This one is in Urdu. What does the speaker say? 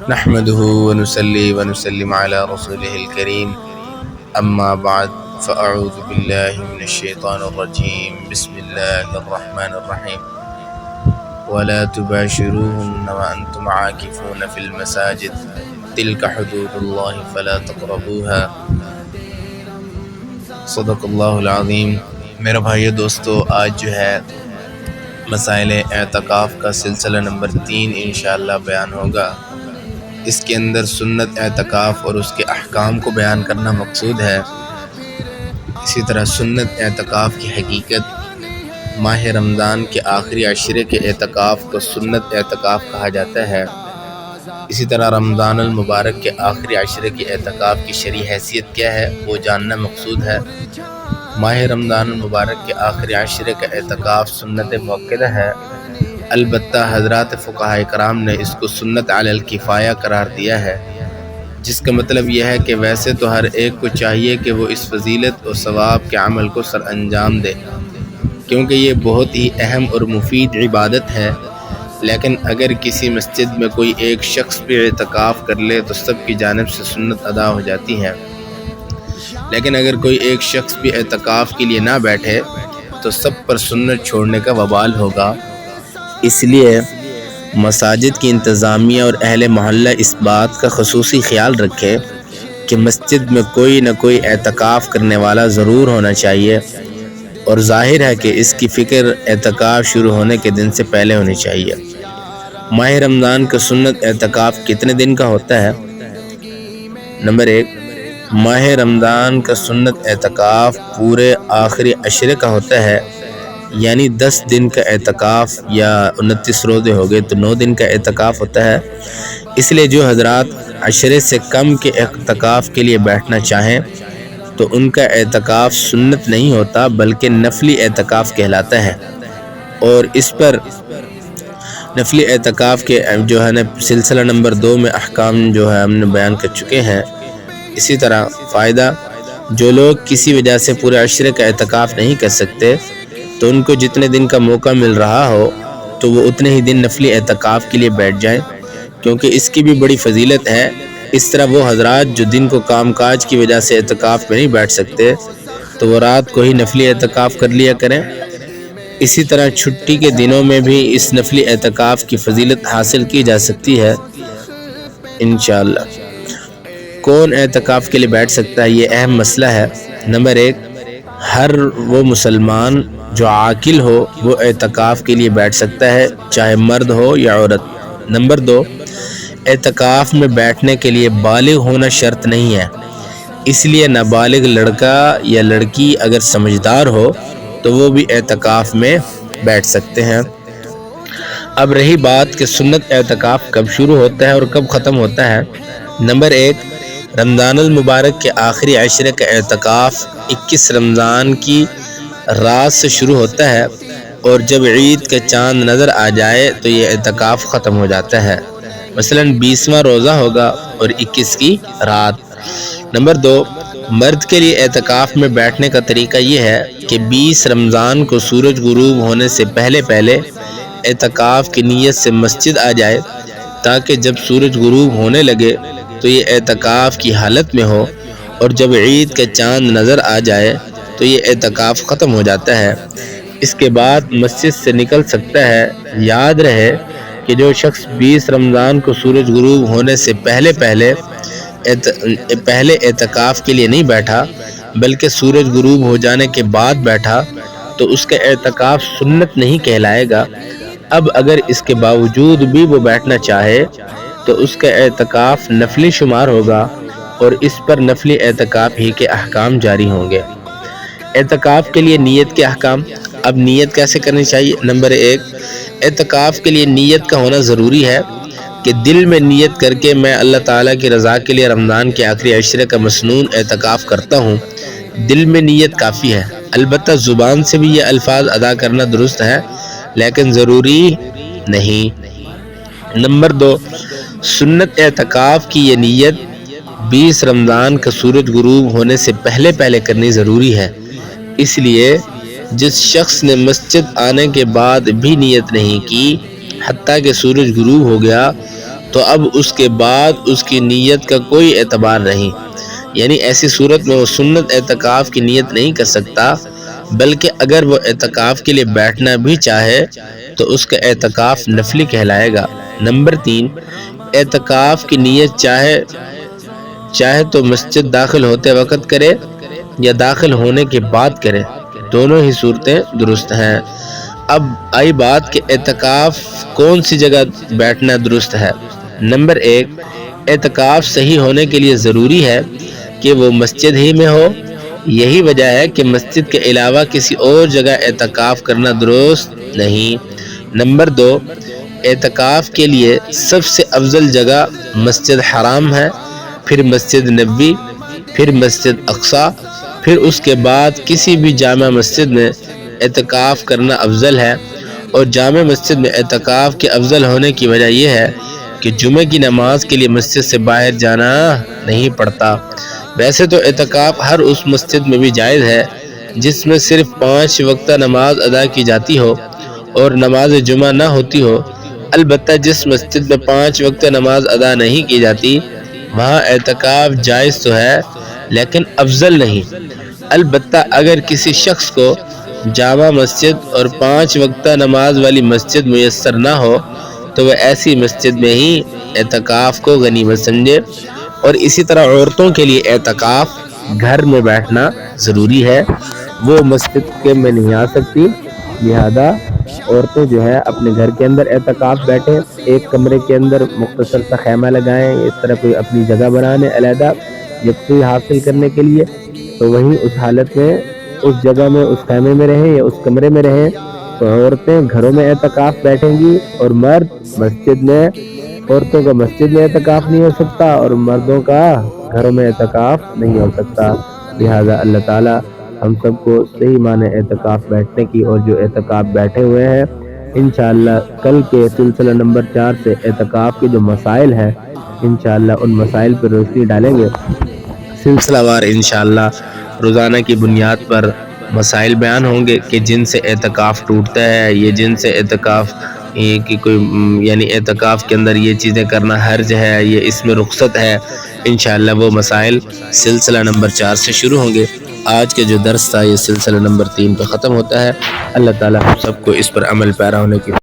نحمده ونصلي ونسلم على رسوله الكريم أما بعد فأعوذ بالله من الشيطان الرجيم بسم الله الرحمن الرحيم ولا تباشروهن وأنتم عاكفون في المساجد تلك حدود الله فلا تقربوها صدق اللہ العظیم۔ میرے بھائیو دوستو، آج جو ہے مسائل اعتکاف کا سلسلہ نمبر 3 انشاءاللہ بیان ہوگا۔ اس کے اندر سنت اعتکاف اور اس کے احکام کو بیان کرنا مقصود ہے۔ اسی طرح سنت اعتکاف کی حقیقت، ماہ رمضان کے آخری عشرے کے اعتکاف کو سنت اعتکاف کہا جاتا ہے۔ اسی طرح رمضان المبارک کے آخری عشرے کے اعتکاف کی شرعی حیثیت کیا ہے وہ جاننا مقصود ہے۔ ماہ رمضان المبارک کے آخری عشرے کا اعتکاف سنت موقدہ ہے، البتہ حضرات فقہاء کرام نے اس کو سنت علی الکفایہ قرار دیا ہے، جس کا مطلب یہ ہے کہ ویسے تو ہر ایک کو چاہیے کہ وہ اس فضیلت اور ثواب کے عمل کو سر انجام دے، کیونکہ یہ بہت ہی اہم اور مفید عبادت ہے۔ لیکن اگر کسی مسجد میں کوئی ایک شخص بھی اعتکاف کر لے تو سب کی جانب سے سنت ادا ہو جاتی ہے، لیکن اگر کوئی ایک شخص بھی اعتکاف کے لیے نہ بیٹھے تو سب پر سنت چھوڑنے کا وبال ہوگا۔ اس لیے مساجد کی انتظامیہ اور اہل محلہ اس بات کا خصوصی خیال رکھے کہ مسجد میں کوئی نہ کوئی اعتکاف کرنے والا ضرور ہونا چاہیے، اور ظاہر ہے کہ اس کی فکر اعتکاف شروع ہونے کے دن سے پہلے ہونی چاہیے۔ ماہ رمضان کا سنت اعتکاف کتنے دن کا ہوتا ہے؟ نمبر 1، ماہ رمضان کا سنت اعتکاف پورے آخری عشرے کا ہوتا ہے، یعنی 10 دن کا اعتکاف، یا 29 روزے ہو گئے تو 9 دن کا اعتکاف ہوتا ہے۔ اس لیے جو حضرات عشرے سے کم کے اعتکاف کے لیے بیٹھنا چاہیں تو ان کا اعتکاف سنت نہیں ہوتا بلکہ نفلی اعتکاف کہلاتا ہے، اور اس پر نفلی اعتکاف کے جو ہے نا سلسلہ نمبر 2 میں احکام جو ہے ہم نے بیان کر چکے ہیں۔ اسی طرح فائدہ، جو لوگ کسی وجہ سے پورے عشرے کا اعتکاف نہیں کر سکتے تو ان کو جتنے دن کا موقع مل رہا ہو تو وہ اتنے ہی دن نفلی اعتکاف کے لیے بیٹھ جائیں، کیونکہ اس کی بھی بڑی فضیلت ہے۔ اس طرح وہ حضرات جو دن کو کام کاج کی وجہ سے اعتکاف میں نہیں بیٹھ سکتے تو وہ رات کو ہی نفلی اعتکاف کر لیا کریں۔ اسی طرح چھٹی کے دنوں میں بھی اس نفلی اعتکاف کی فضیلت حاصل کی جا سکتی ہے انشاءاللہ۔ کون اعتکاف کے لیے بیٹھ سکتا ہے، یہ اہم مسئلہ ہے۔ نمبر 1، ہر وہ مسلمان جو عاقل ہو وہ اعتکاف کے لیے بیٹھ سکتا ہے، چاہے مرد ہو یا عورت۔ نمبر 2، اعتکاف میں بیٹھنے کے لیے بالغ ہونا شرط نہیں ہے، اس لیے نابالغ لڑکا یا لڑکی اگر سمجھدار ہو تو وہ بھی اعتکاف میں بیٹھ سکتے ہیں۔ اب رہی بات کہ سنت اعتکاف کب شروع ہوتا ہے اور کب ختم ہوتا ہے۔ نمبر 1، رمضان المبارک کے آخری عشرے کا اعتکاف 21 رمضان کی رات سے شروع ہوتا ہے، اور جب عید کا چاند نظر آ جائے تو یہ اعتکاف ختم ہو جاتا ہے۔ مثلا 20واں روزہ ہوگا اور 21 کی رات۔ نمبر 2، مرد کے لیے اعتکاف میں بیٹھنے کا طریقہ یہ ہے کہ 20 رمضان کو سورج غروب ہونے سے پہلے اعتکاف کی نیت سے مسجد آ جائے، تاکہ جب سورج غروب ہونے لگے تو یہ اعتکاف کی حالت میں ہو، اور جب عید کا چاند نظر آ جائے تو یہ اعتکاف ختم ہو جاتا ہے۔ اس کے بعد مسجد سے نکل سکتا ہے۔ یاد رہے کہ جو شخص 20 رمضان کو سورج غروب ہونے سے پہلے اعتکاف کے لیے نہیں بیٹھا بلکہ سورج غروب ہو جانے کے بعد بیٹھا تو اس کا اعتکاف سنت نہیں کہلائے گا۔ اب اگر اس کے باوجود بھی وہ بیٹھنا چاہے تو اس کا اعتکاف نفلی شمار ہوگا، اور اس پر نفلی اعتکاف ہی کے احکام جاری ہوں گے۔ اعتکاف کے لیے نیت کے احکام۔ اب نیت کیسے کرنی چاہیے؟ نمبر 1، اعتکاف کے لیے نیت کا ہونا ضروری ہے کہ دل میں نیت کر کے میں اللہ تعالیٰ کی رضا کے لیے رمضان کے آخری عشرے کا مسنون اعتکاف کرتا ہوں۔ دل میں نیت کافی ہے، البتہ زبان سے بھی یہ الفاظ ادا کرنا درست ہے لیکن ضروری نہیں۔ نمبر 2، سنت اعتکاف کی یہ نیت 20 رمضان کا سورج غروب ہونے سے پہلے کرنی ضروری ہے۔ اس لیے جس شخص نے مسجد آنے کے بعد بھی نیت نہیں کی حتیٰ کہ سورج غروب ہو گیا تو اب اس کے بعد اس کی نیت کا کوئی اعتبار نہیں، یعنی ایسی صورت میں وہ سنت اعتکاف کی نیت نہیں کر سکتا، بلکہ اگر وہ اعتکاف کے لیے بیٹھنا بھی چاہے تو اس کا اعتکاف نفلی کہلائے گا۔ نمبر 3، اعتکاف کی نیت چاہے تو مسجد داخل ہوتے وقت کرے یا داخل ہونے کے بعد کرے، دونوں ہی صورتیں درست ہیں۔ اب آئی بات کہ اعتکاف کون سی جگہ بیٹھنا درست ہے۔ نمبر 1، اعتکاف صحیح ہونے کے لیے ضروری ہے کہ وہ مسجد ہی میں ہو، یہی وجہ ہے کہ مسجد کے علاوہ کسی اور جگہ اعتکاف کرنا درست نہیں۔ نمبر 2، اعتکاف کے لیے سب سے افضل جگہ مسجد حرام ہے، پھر مسجد نبوی، پھر مسجد اقصی، پھر اس کے بعد کسی بھی جامع مسجد میں اعتکاف کرنا افضل ہے۔ اور جامع مسجد میں اعتکاف کے افضل ہونے کی وجہ یہ ہے کہ جمعہ کی نماز کے لیے مسجد سے باہر جانا نہیں پڑتا۔ ویسے تو اعتکاف ہر اس مسجد میں بھی جائز ہے جس میں صرف 5 وقتہ نماز ادا کی جاتی ہو اور نماز جمعہ نہ ہوتی ہو، البتہ جس مسجد میں 5 وقتہ نماز ادا نہیں کی جاتی وہاں اعتکاف جائز تو ہے لیکن افضل نہیں۔ البتہ اگر کسی شخص کو جامع مسجد اور 5 وقتہ نماز والی مسجد میسر نہ ہو تو وہ ایسی مسجد میں ہی اعتکاف کو غنیمت سمجھے۔ اور اسی طرح عورتوں کے لیے اعتکاف گھر میں بیٹھنا ضروری ہے، وہ مسجد کے میں نہیں آ سکتی، لہذا عورتیں جو ہے اپنے گھر کے اندر اعتکاف بیٹھیں، ایک کمرے کے اندر مختصر سا خیمہ لگائیں، اس طرح کوئی اپنی جگہ بنانے علیحدہ یکسوئی حاصل کرنے کے لیے، تو وہیں اس حالت میں اس جگہ میں اس خیمے میں رہیں یا اس کمرے میں رہیں۔ تو عورتیں گھروں میں اعتکاف بیٹھیں گی اور مرد مسجد میں، عورتوں کا مسجد میں اعتکاف نہیں ہو سکتا اور مردوں کا گھروں میں اعتکاف نہیں ہو سکتا۔ لہذا اللہ تعالی ہم سب کو صحیح معنی اعتکاف بیٹھنے کی، اور جو اعتکاف بیٹھے ہوئے ہیں انشاءاللہ کل کے سلسلہ نمبر 4 سے اعتکاف کے جو مسائل ہیں انشاءاللہ ان مسائل پر روشنی ڈالیں گے۔ سلسلہ وار انشاءاللہ روزانہ کی بنیاد پر مسائل بیان ہوں گے کہ جن سے اعتکاف ٹوٹتا ہے، یہ جن سے اعتکاف کہ کوئی یعنی اعتکاف کے اندر یہ چیزیں کرنا حرج ہے، یہ اس میں رخصت ہے، انشاءاللہ وہ مسائل سلسلہ نمبر 4 سے شروع ہوں گے۔ آج کے جو درس تھا یہ سلسلہ نمبر 3 پہ ختم ہوتا ہے۔ اللہ تعالی ہم سب کو اس پر عمل پیرا ہونے کی